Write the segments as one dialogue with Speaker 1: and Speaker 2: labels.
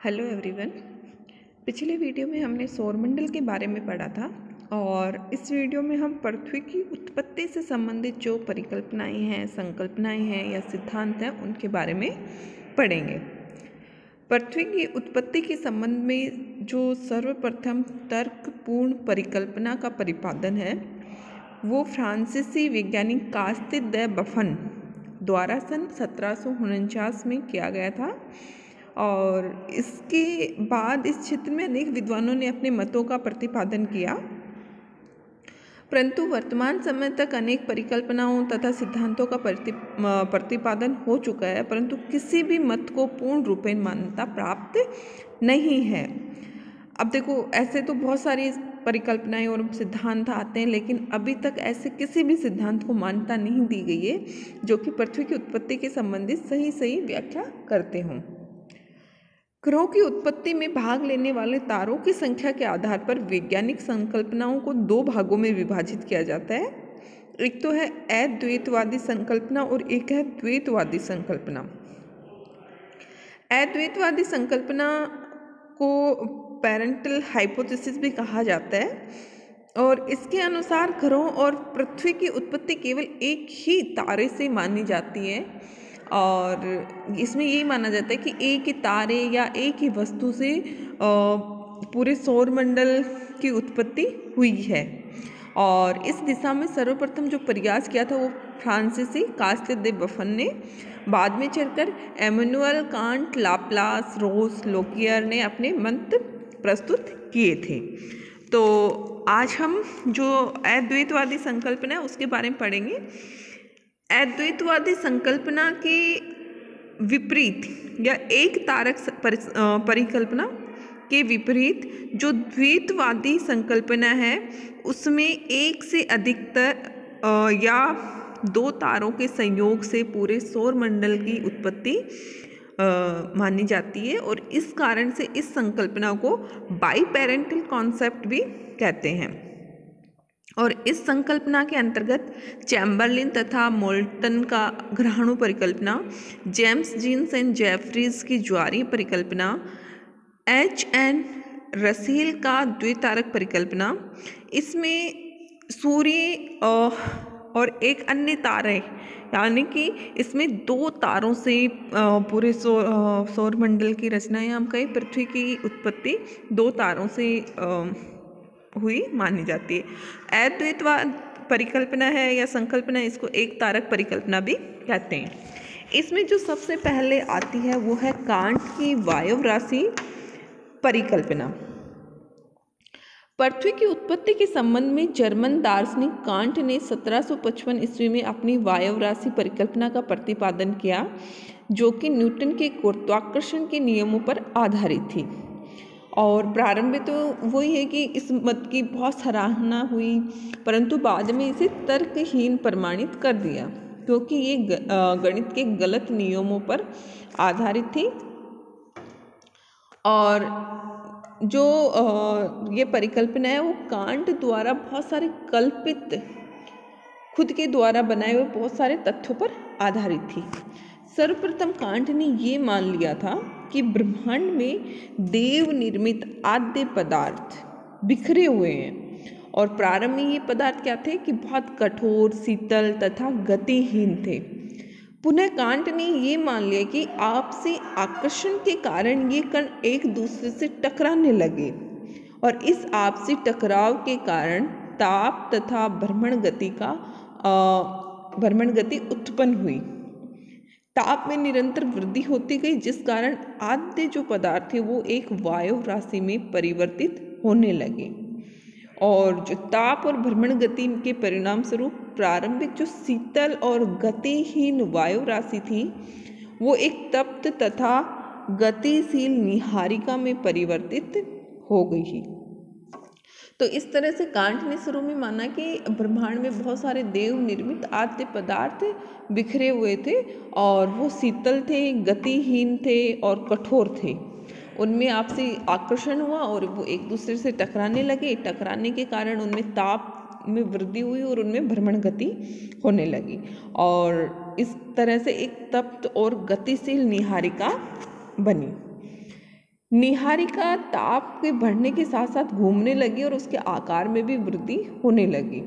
Speaker 1: Hello everyone. पिछले video में हमने सौरमंडल के बारे में पढ़ा था और इस वीडियो में हम पृथ्वी की उत्पत्ति से संबंधित जो परिकल्पनाएं हैं, संकल्पनाएं हैं या सिद्धांत हैं उनके बारे में पढ़ेंगे। पृथ्वी की उत्पत्ति के संबंध में जो सर्वप्रथम तर्कपूर्ण परिकल्पना का प्रतिपादन है वो फ्रांसीसी वैज्ञानिक कास्ते द बफन द्वारा सन 1749 में किया गया था और इसके बाद इस क्षेत्र में अनेक विद्वानों ने अपने मतों का प्रतिपादन किया, परंतु वर्तमान समय तक अनेक परिकल्पनाओं तथा सिद्धांतों का प्रतिपादन हो चुका है, परंतु किसी भी मत को पूर्ण रूपेण मान्यता प्राप्त नहीं है। अब देखो, ऐसे तो बहुत सारी परिकल्पनाएं और सिद्धांत आते हैं, लेकिन अभी तक ऐसे किसी भी सिद्धांत को मान्यता नहीं दी गई है जो कि पृथ्वी की उत्पत्ति के संबंधित सही व्याख्या करते हों। ग्रहों की उत्पत्ति में भाग लेने वाले तारों की संख्या के आधार पर वैज्ञानिक संकल्पनाओं को दो भागों में विभाजित किया जाता है। एक तो है अद्वैतवादी संकल्पना और एक है द्वैतवादी संकल्पना। अद्वैतवादी संकल्पना को पेरेंटल हाइपोथेसिस भी कहा जाता है और इसके अनुसार ग्रहों और पृथ्वी की उत्पत्ति केवल एक ही तारे से मानी जाती है और इसमें यही माना जाता है कि एक ही तारे या एक ही वस्तु से पूरे सौरमंडल की उत्पत्ति हुई है। और इस दिशा में सर्वप्रथम जो प्रयास किया था वो फ्रांसीसी कास्ते द बफन ने, बाद में चलकर इमैनुएल कांट, लाप्लास, रोस, लोकियर ने अपने मत प्रस्तुत किए थे। तो आज हम जो अद्वैतवादी संकल्पना है उसके बारे में पढ़ेंगे। अद्वैतवादी संकल्पना के विपरीत या एक तारक परिकल्पना के विपरीत जो द्वैतवादी संकल्पना है उसमें एक से अधिकतर या दो तारों के संयोग से पूरे सौरमंडल की उत्पत्ति मानी जाती है और इस कारण से इस संकल्पना को बाइपेरेंटल कॉन्सेप्ट भी कहते हैं। और इस संकल्पना के अंतर्गत चैम्बरलिन तथा मोल्टन का ग्रहाणु परिकल्पना, जेम्स जीन्स एंड जेफरीज की ज्वारीय परिकल्पना, एच.एन. रसेल का द्वितारक परिकल्पना, इसमें सूर्य और एक अन्य तारे यानी कि इसमें दो तारों से पूरे सौरमंडल की रचना या हम कहें पृथ्वी की उत्पत्ति दो तारों से हुई मानी जाती है। अद्वैतवाद परिकल्पना है या संकल्पना, इसको एक तारक परिकल्पना भी कहते हैं। इसमें जो सबसे पहले आती है वो है कांट की वायव राशि परिकल्पना। पृथ्वी की उत्पत्ति के संबंध में जर्मन दार्शनिक कांट ने 1755 ईस्वी में अपनी वायव राशि परिकल्पना का प्रतिपादन किया, जो कि न्यूटन के गुरुत्वाकर्षण के नियमों पर आधारित थी। और प्रारंभ में तो वही है कि इस मत की बहुत सराहना हुई, परंतु बाद में इसे तर्कहीन प्रमाणित कर दिया क्योंकि ये गणित के गलत नियमों पर आधारित थी। और जो ये परिकल्पना है वो कांट द्वारा बहुत सारे कल्पित, खुद के द्वारा बनाए हुए बहुत सारे तथ्यों पर आधारित थी। सर्वप्रथम कांट ने ये मान लिया था कि ब्रह्मांड में देव निर्मित आद्य पदार्थ बिखरे हुए हैं और प्रारंभ में ये पदार्थ क्या थे कि बहुत कठोर, शीतल तथा गतिहीन थे। पुनः कांट ने ये मान लिया कि आपसी आकर्षण के कारण ये कण एक दूसरे से टकराने लगे और इस आपसी टकराव के कारण ताप तथा भ्रमण गति उत्पन्न हुई। ताप में निरंतर वृद्धि होती गई, जिस कारण आद्य जो पदार्थ थे वो एक वायु राशि में परिवर्तित होने लगे और जो ताप और भ्रमण गति के परिणाम स्वरूप प्रारंभिक जो शीतल और गतिहीन वायु राशि थी वो एक तप्त तथा गतिशील निहारिका में परिवर्तित हो गई। तो इस तरह से कांट ने शुरू में माना कि ब्रह्मांड में बहुत सारे देव निर्मित आद्य पदार्थ बिखरे हुए थे और वो शीतल थे, गतिहीन थे और कठोर थे। उनमें आपसी आकर्षण हुआ और वो एक दूसरे से टकराने लगे। टकराने के कारण उनमें ताप में वृद्धि हुई और उनमें भ्रमण गति होने लगी और इस तरह से एक तप्त और गतिशील निहारिका बनी। निहारिका ताप के बढ़ने के साथ साथ घूमने लगी और उसके आकार में भी वृद्धि होने लगी।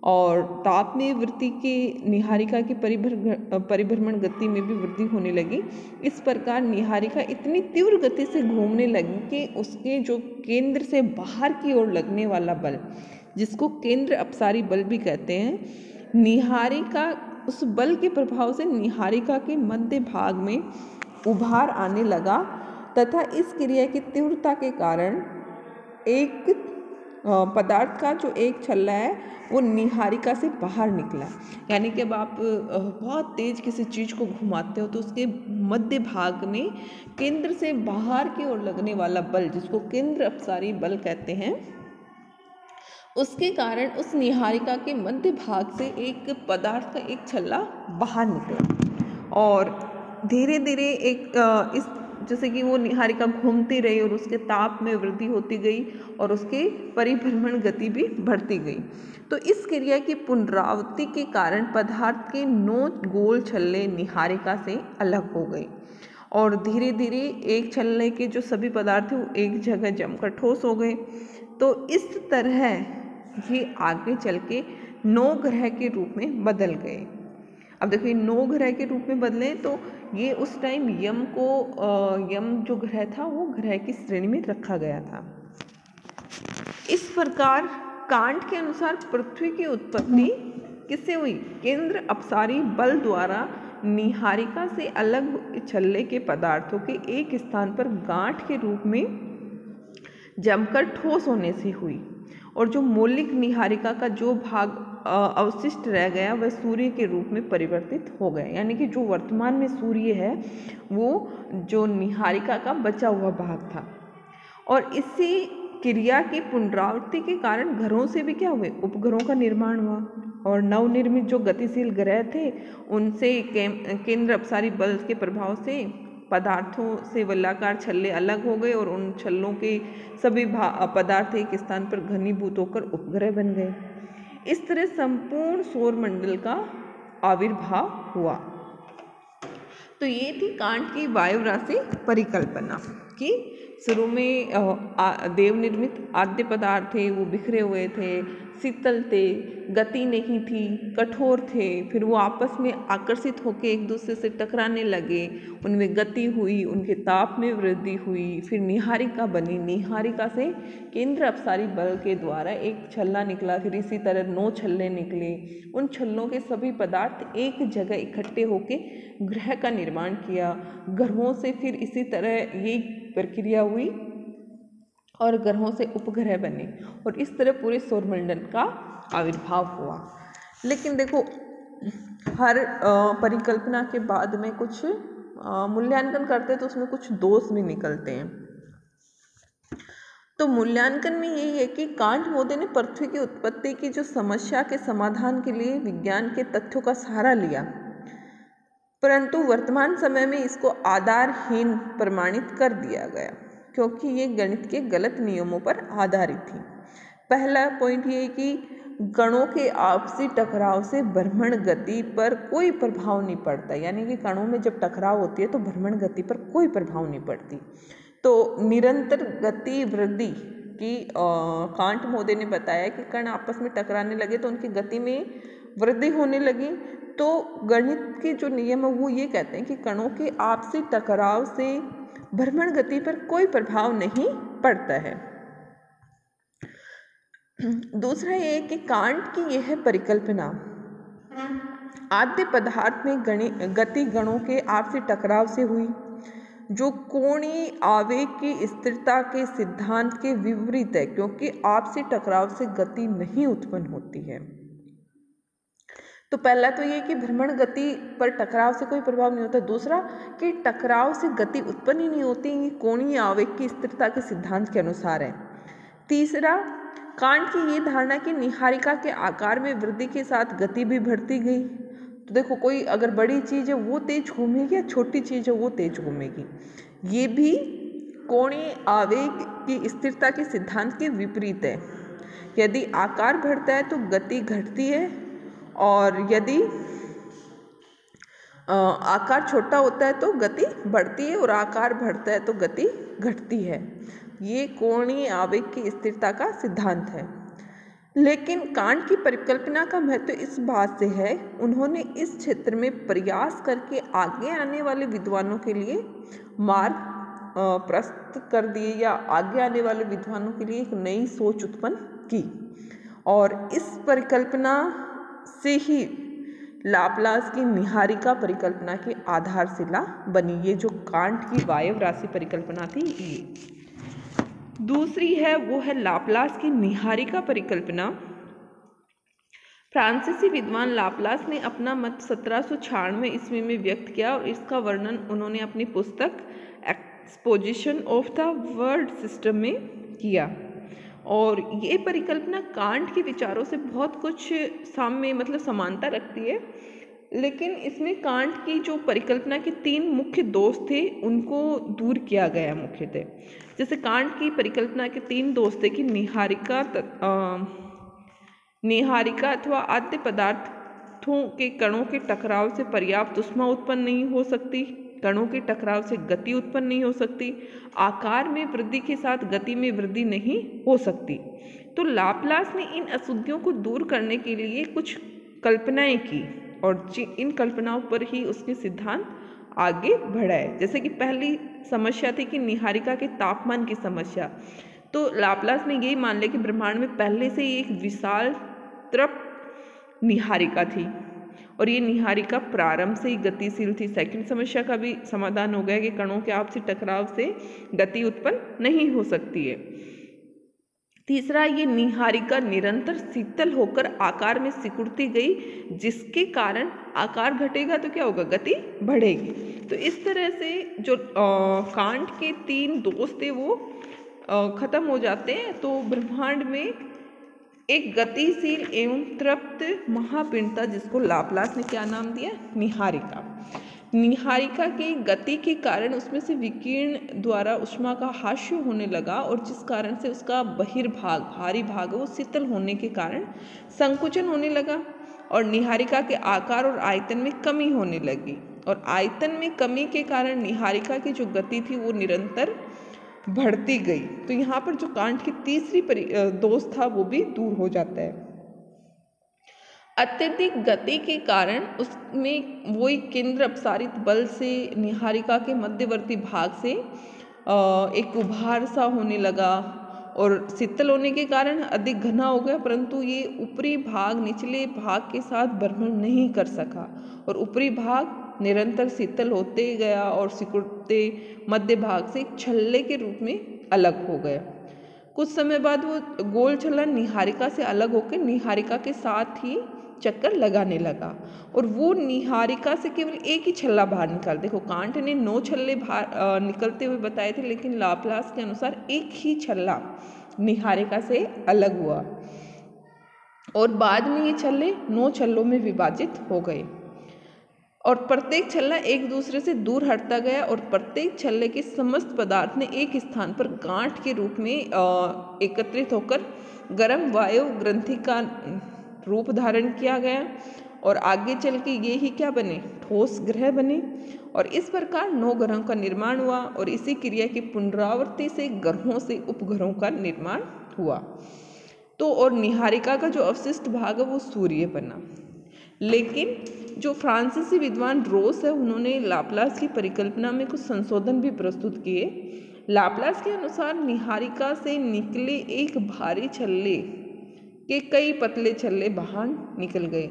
Speaker 1: और ताप में वृद्धि के निहारिका की परिभ्रमण गति में भी वृद्धि होने लगी। इस प्रकार निहारिका इतनी तीव्र गति से घूमने लगी कि उसके जो केंद्र से बाहर की ओर लगने वाला बल, जिसको केंद्र अपसारी बल भी कहते हैं, निहारिका उस बल के प्रभाव से निहारिका के मध्य भाग में उभार आने लगा तथा इस क्रिया की तीव्रता के कारण एक पदार्थ का जो एक छल्ला है वो निहारिका से बाहर निकला। यानी कि अब आप बहुत तेज किसी चीज़ को घुमाते हो तो उसके मध्य भाग में केंद्र से बाहर की ओर लगने वाला बल, जिसको केंद्र अपसारी बल कहते हैं, उसके कारण उस निहारिका के मध्य भाग से एक पदार्थ का एक छल्ला बाहर निकला और धीरे धीरे इस जैसे कि वो निहारिका घूमती रही और उसके ताप में वृद्धि होती गई और उसके परिभ्रमण गति भी बढ़ती गई। तो इस क्रिया की पुनरावृत्ति के कारण पदार्थ के 9 गोल छल्ले निहारिका से अलग हो गए और धीरे धीरे एक छल्ले के जो सभी पदार्थ थे वो एक जगह जमकर ठोस हो गए। तो इस तरह ये आगे चल के 9 ग्रह के रूप में बदल गए। अब देखिए 9 ग्रह के रूप में बदले तो ये उस टाइम यम जो ग्रह था वो ग्रह की श्रेणी में रखा गया था। इस प्रकार कांट के अनुसार पृथ्वी की उत्पत्ति किससे हुई? केंद्र अपसारी बल द्वारा निहारिका से अलग छल्ले के पदार्थों के एक स्थान पर गांठ के रूप में जमकर ठोस होने से हुई और जो मौलिक निहारिका का जो भाग अवशिष्ट रह गया वह सूर्य के रूप में परिवर्तित हो गया। यानी कि जो वर्तमान में सूर्य है वो जो निहारिका का बचा हुआ भाग था। और इसी क्रिया की पुनरावृत्ति के कारण ग्रहों से भी क्या हुए? उपग्रहों का निर्माण हुआ और नवनिर्मित जो गतिशील ग्रह थे उनसे केंद्र अपसारी बल के प्रभाव से पदार्थों से वलयाकार छल्ले अलग हो गए और उन छल्लों के सभी पदार्थ एक स्थान पर घनीभूत होकर उपग्रह बन गए। इस तरह संपूर्ण सौर मंडल का आविर्भाव हुआ। तो ये थी कांट की वायु राशि परिकल्पना कि शुरू में देव निर्मित आद्य पदार्थ थे, वो बिखरे हुए थे, शीतल थे, गति नहीं थी, कठोर थे, फिर वो आपस में आकर्षित होकर एक दूसरे से टकराने लगे, उनमें गति हुई, उनके ताप में वृद्धि हुई, फिर निहारिका बनी, निहारिका से केंद्र अपसारी बल के द्वारा एक छल्ला निकला, फिर इसी तरह 9 छल्ले निकले। उन छल्लों के सभी पदार्थ एक जगह इकट्ठे होकर ग्रह का निर्माण किया। ग्रहों से फिर इसी तरह ये प्रक्रिया हुई और ग्रहों से उपग्रह बने और इस तरह पूरे सौरमंडल का आविर्भाव हुआ। लेकिन देखो हर परिकल्पना के बाद में कुछ मूल्यांकन करते हैं तो उसमें कुछ दोष भी निकलते हैं। तो मूल्यांकन में यही है कि कांट मोदी ने पृथ्वी की उत्पत्ति की जो समस्या के समाधान के लिए विज्ञान के तथ्यों का सहारा लिया, परंतु वर्तमान समय में इसको आधारहीन प्रमाणित कर दिया गया क्योंकि ये गणित के गलत नियमों पर आधारित थी। पहला पॉइंट ये है कि कणों के आपसी टकराव से भ्रमण गति पर कोई प्रभाव नहीं पड़ता, यानी कि कणों में जब टकराव होती है तो भ्रमण गति पर कोई प्रभाव नहीं पड़ती। तो निरंतर गति वृद्धि की कांट मोदी ने बताया कि कण आपस में टकराने लगे तो उनकी गति में वृद्धि होने लगी। तो गणित के जो नियम है वो ये कहते हैं कि कणों के आपसी टकराव से भ्रमण गति पर कोई प्रभाव नहीं पड़ता है। दूसरा ये है कि कांट की यह परिकल्पना आद्य पदार्थ में गति गणों के आपसी टकराव से हुई, जो कोणीय आवेग की स्थिरता के सिद्धांत के विपरीत है क्योंकि आपसी टकराव से गति नहीं उत्पन्न होती है। तो पहला तो ये कि भ्रमण गति पर टकराव से कोई प्रभाव नहीं होता। दूसरा कि टकराव से गति उत्पन्न ही नहीं होती, ये कोणीय आवेग की स्थिरता के सिद्धांत के अनुसार है। तीसरा, कांट की ये धारणा कि निहारिका के आकार में वृद्धि के साथ गति भी बढ़ती गई। तो देखो कोई अगर बड़ी चीज़ है वो तेज घूमेगी या छोटी चीज़ है वो तेज घूमेगी, ये भी कोणीय आवेग की स्थिरता के सिद्धांत के विपरीत है। यदि आकार बढ़ता है तो गति घटती है और यदि आकार छोटा होता है तो गति बढ़ती है और आकार बढ़ता है तो गति घटती है। ये कोणीय आवेग की स्थिरता का सिद्धांत है। लेकिन कांट की परिकल्पना का महत्व इस बात से है, उन्होंने इस क्षेत्र में प्रयास करके आगे आने वाले विद्वानों के लिए मार्ग प्रस्तुत कर दिए या आगे आने वाले विद्वानों के लिए एक नई सोच उत्पन्न की। और इस परिकल्पना से ही लाप्लास की निहारिका परिकल्पना की आधारशिला बनी। ये जो कांट की वायव राशि परिकल्पना थी ये। दूसरी है वो है लाप्लास की निहारिका परिकल्पना। फ्रांसीसी विद्वान लाप्लास ने अपना मत 1796 ईस्वी में व्यक्त किया और इसका वर्णन उन्होंने अपनी पुस्तक exposition of the word system में किया। और ये परिकल्पना कांट के विचारों से बहुत कुछ साम्य मतलब समानता रखती है, लेकिन इसमें कांट की जो परिकल्पना के 3 मुख्य दोष थे उनको दूर किया गया मुख्यतः। जैसे कांट की परिकल्पना के 3 दोष थे कि निहारिका अथवा आद्य पदार्थों के कणों के टकराव से पर्याप्त ऊष्मा उत्पन्न नहीं हो सकती, कणों के टकराव से गति उत्पन्न नहीं हो सकती, आकार में वृद्धि के साथ गति में वृद्धि नहीं हो सकती। तो लाप्लास ने इन अशुद्धियों को दूर करने के लिए कुछ कल्पनाएं की और इन कल्पनाओं पर ही उसके सिद्धांत आगे बढ़ाए। जैसे कि पहली समस्या थी कि निहारिका के तापमान की समस्या। तो लाप्लास ने यही मान लिया कि ब्रह्मांड में पहले से ही एक विशाल तृप्त निहारिका थी और ये निहारिका प्रारंभ से ही गतिशील थी। सेकंड समस्या का भी समाधान हो गया कि कणों के आपसी टकराव से गति उत्पन्न नहीं हो सकती है। तीसरा, ये निहारिका निरंतर शीतल होकर आकार में सिकुड़ती गई, जिसके कारण आकार घटेगा तो क्या होगा, गति बढ़ेगी। तो इस तरह से जो कांट के 3 दोष थे वो खत्म हो जाते हैं। तो ब्रह्मांड में एक गतिशील एवं तृप्त महापिंड था जिसको लाप्लास ने क्या नाम दिया, निहारिका। निहारिका की गति के कारण उसमें से विकिरण द्वारा ऊष्मा का हास्य होने लगा और जिस कारण से उसका बहिर्भाग भारी भाग वो शीतल होने के कारण संकुचन होने लगा और निहारिका के आकार और आयतन में कमी होने लगी और आयतन में कमी के कारण निहारिका की जो गति थी वो निरंतर बढ़ती गई। तो यहाँ पर जो कांट की तीसरी दोष था वो भी दूर हो जाता है। अत्यधिक गति के कारण उसमें वही केंद्र अपसारित बल से निहारिका के मध्यवर्ती भाग से एक उभार सा होने लगा और शीतल होने के कारण अधिक घना हो गया, परंतु ये ऊपरी भाग निचले भाग के साथ भ्रमण नहीं कर सका और ऊपरी भाग निरंतर शीतल होते गया और सिकुड़ते मध्य भाग से एक छल्ले के रूप में अलग हो गया। कुछ समय बाद वो गोल छल्ला निहारिका से अलग होकर निहारिका के साथ ही चक्कर लगाने लगा और वो निहारिका से केवल एक ही छल्ला बाहर निकाल। देखो कांट ने 9 छल्ले बाहर निकलते हुए बताए थे, लेकिन लाप्लास के अनुसार एक ही छल्ला निहारिका से अलग हुआ और बाद में ये छल्ले 9 छल्लों में विभाजित हो गए और प्रत्येक छल्ला एक दूसरे से दूर हटता गया और प्रत्येक छल्ले के समस्त पदार्थ ने एक स्थान पर गांठ के रूप में एकत्रित होकर गर्म वायु ग्रंथि का रूप धारण किया गया और आगे चल के ये ही क्या बने, ठोस ग्रह बने और इस प्रकार 9 ग्रहों का निर्माण हुआ और इसी क्रिया की पुनरावृत्ति से ग्रहों से उपग्रहों का निर्माण हुआ। तो और निहारिका का जो अवशिष्ट भाग है वो सूर्य बना। लेकिन जो फ्रांसीसी विद्वान रोस है उन्होंने लाप्लास की परिकल्पना में कुछ संशोधन भी प्रस्तुत किए। लाप्लास के अनुसार निहारिका से निकले एक भारी छल्ले के कई पतले छल्ले बाहर निकल गए,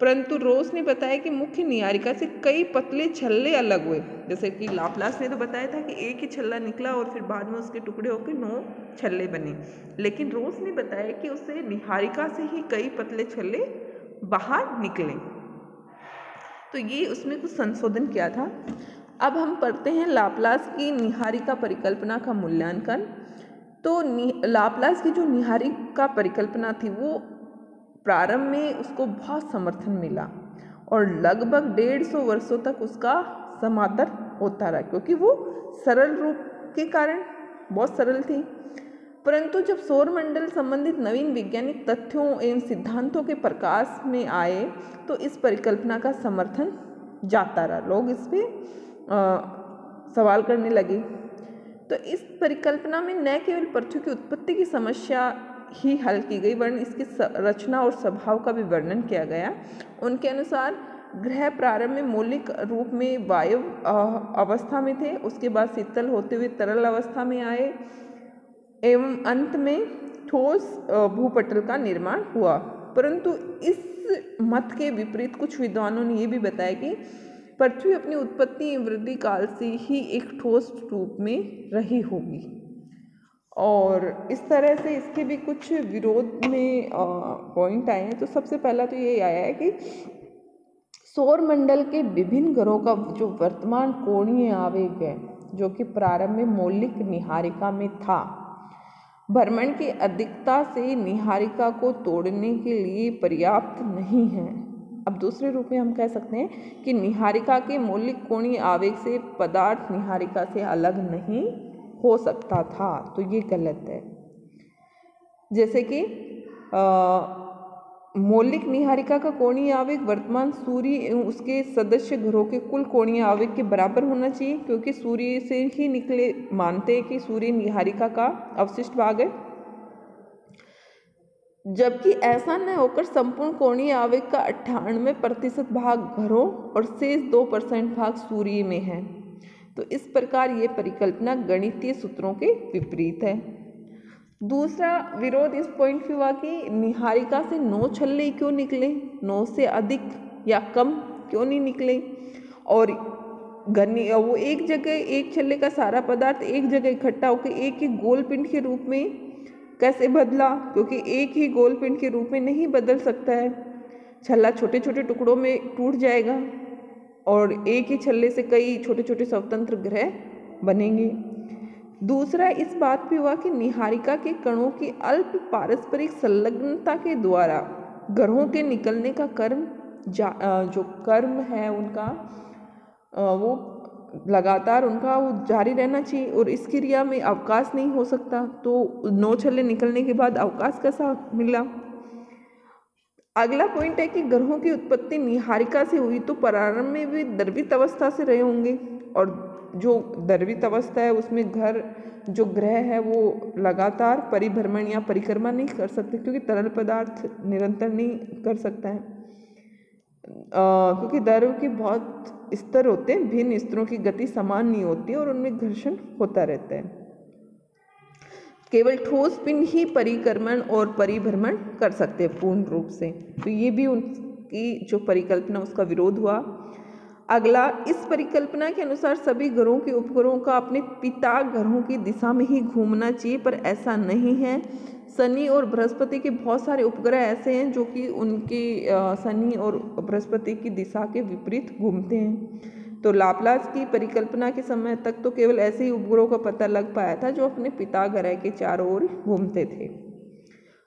Speaker 1: परंतु रोस ने बताया कि मुख्य निहारिका से कई पतले छल्ले अलग हुए। जैसे कि लाप्लास ने तो बताया था कि एक ही छल्ला निकला और फिर बाद में उसके टुकड़े होकर 9 छल्ले बने, लेकिन रोस ने बताया कि उससे निहारिका से ही कई पतले छल्ले बाहर निकले। तो ये उसमें कुछ संशोधन किया था। अब हम पढ़ते हैं लाप्लास की निहारिका परिकल्पना का मूल्यांकन। तो लाप्लास की जो निहारिका परिकल्पना थी वो प्रारंभ में उसको बहुत समर्थन मिला और लगभग 150 वर्षों तक उसका समादर होता रहा, क्योंकि वो सरल रूप के कारण बहुत सरल थी। परंतु जब सौरमंडल संबंधित नवीन वैज्ञानिक तथ्यों एवं सिद्धांतों के प्रकाश में आए तो इस परिकल्पना का समर्थन जाता रहा। लोग इस पे सवाल करने लगे। तो इस परिकल्पना में न केवल पृथ्वी की उत्पत्ति की समस्या ही हल की गई, वरन इसकी रचना और स्वभाव का भी वर्णन किया गया। उनके अनुसार ग्रह प्रारंभ में मौलिक रूप में वायु अवस्था में थे, उसके बाद शीतल होते हुए तरल अवस्था में आए एवं अंत में ठोस भूपटल का निर्माण हुआ। परंतु इस मत के विपरीत कुछ विद्वानों ने यह भी बताया कि पृथ्वी अपनी उत्पत्ति वृद्धि काल से ही एक ठोस रूप में रही होगी। और इस तरह से इसके भी कुछ विरोध में पॉइंट आए हैं। तो सबसे पहला तो ये आया है कि सौर मंडल के विभिन्न ग्रहों का जो वर्तमान कोणीय आवेग है, जो कि प्रारंभ में मौलिक निहारिका में था, भ्रमण की अधिकता से निहारिका को तोड़ने के लिए पर्याप्त नहीं है। अब दूसरे रूप में हम कह सकते हैं कि निहारिका के मौलिक कोणीय आवेग से पदार्थ निहारिका से अलग नहीं हो सकता था। तो ये गलत है। जैसे कि मौलिक निहारिका का कोणीय आवेग वर्तमान सूर्य एवं उसके सदस्य ग्रहों के कुल कोणीय आवेग के बराबर होना चाहिए, क्योंकि सूर्य से ही निकले मानते हैं कि सूर्य निहारिका का अवशिष्ट भाग है। जबकि ऐसा न होकर संपूर्ण कोणीय आवेग का 98% भाग ग्रहों और शेष 2% भाग सूर्य में है। तो इस प्रकार ये परिकल्पना गणितीय सूत्रों के विपरीत है। दूसरा विरोध इस पॉइंट पे हुआ कि निहारिका से 9 छल्ले क्यों निकले, 9 से अधिक या कम क्यों नहीं निकले, और वो एक जगह एक छल्ले का सारा पदार्थ एक जगह इकट्ठा होकर एक ही गोल पिंड के रूप में कैसे बदला, क्योंकि एक ही गोल पिंड के रूप में नहीं बदल सकता है। छल्ला छोटे छोटे टुकड़ों में टूट जाएगा और एक ही छल्ले से कई छोटे छोटे स्वतंत्र ग्रह बनेंगे। दूसरा इस बात पे हुआ कि निहारिका के कणों की अल्प पारस्परिक संलग्नता के द्वारा ग्रहों के निकलने का जो कर्म है उनका वो लगातार उनका वो जारी रहना चाहिए, और इस क्रिया में अवकाश नहीं हो सकता। तो 9 छल्ले निकलने के बाद अवकाश कैसा मिला। अगला पॉइंट है कि ग्रहों की उत्पत्ति निहारिका से हुई तो प्रारंभ में भी द्रवित अवस्था से रहे होंगे, और जो द्रवित अवस्था है उसमें जो ग्रह है वो लगातार परिभ्रमण या परिक्रमा नहीं कर सकते, क्योंकि तरल पदार्थ निरंतर नहीं कर सकता है, क्योंकि द्रव के बहुत स्तर होते हैं, भिन्न स्तरों की गति समान नहीं होती और उनमें घर्षण होता रहता है। केवल ठोस पिंड ही परिक्रमण और परिभ्रमण कर सकते हैं पूर्ण रूप से। तो ये भी उनकी जो परिकल्पना उसका विरोध हुआ। अगला, इस परिकल्पना के अनुसार सभी ग्रहों के उपग्रहों का अपने पिता ग्रहों की दिशा में ही घूमना चाहिए, पर ऐसा नहीं है। शनि और बृहस्पति के बहुत सारे उपग्रह ऐसे हैं जो कि उनके शनि और बृहस्पति की दिशा के विपरीत घूमते हैं। तो लाप्लास की परिकल्पना के समय तक तो केवल ऐसे ही उपग्रहों का पता लग पाया था जो अपने पिता ग्रह के चारों ओर घूमते थे।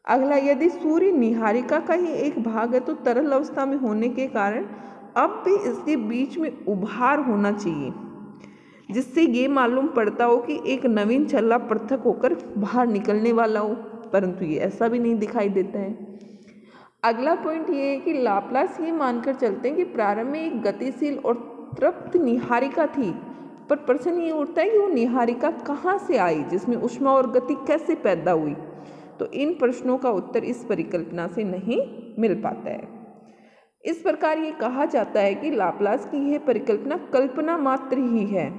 Speaker 1: अगला, यदि सूर्य निहारिका का ही एक भाग है तो तरल अवस्था में होने के कारण अब भी इसके बीच में उभार होना चाहिए, जिससे ये मालूम पड़ता हो कि एक नवीन छल्ला पृथक होकर बाहर निकलने वाला हो, परंतु ये ऐसा भी नहीं दिखाई देता है। अगला पॉइंट ये है कि लाप्लास ये मानकर चलते हैं कि प्रारंभ में एक गतिशील और तृप्त निहारिका थी, पर प्रश्न ये उठता है कि वो निहारिका कहाँ से आई, जिसमें ऊष्मा और गति कैसे पैदा हुई। तो इन प्रश्नों का उत्तर इस परिकल्पना से नहीं मिल पाता है। इस प्रकार ये कहा जाता है कि लाप्लास की यह परिकल्पना कल्पना मात्र ही है।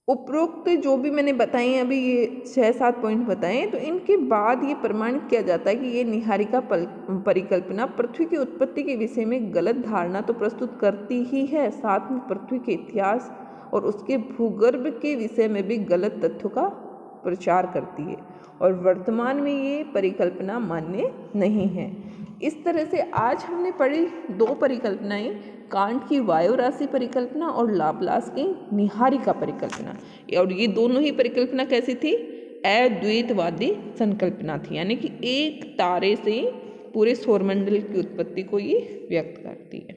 Speaker 1: उपरोक्त जो भी मैंने बताए हैं, अभी ये 6-7 पॉइंट बताए हैं, तो इनके बाद ये प्रमाणित किया जाता है कि ये निहारिका परिकल्पना पृथ्वी की उत्पत्ति के विषय में गलत धारणा तो प्रस्तुत करती ही है, साथ में पृथ्वी के इतिहास और उसके भूगर्भ के विषय में भी गलत तथ्यों का प्रचार करती है, और वर्तमान में ये परिकल्पना मान्य नहीं है। इस तरह से आज हमने पढ़ी 2 परिकल्पनाएं, कांट की वायु राशि परिकल्पना और लाप्लास की निहारिका परिकल्पना। और ये दोनों ही परिकल्पना कैसी थी? अद्वैतवादी संकल्पना थी, यानी कि एक तारे से पूरे सौरमंडल की उत्पत्ति को ये व्यक्त करती है।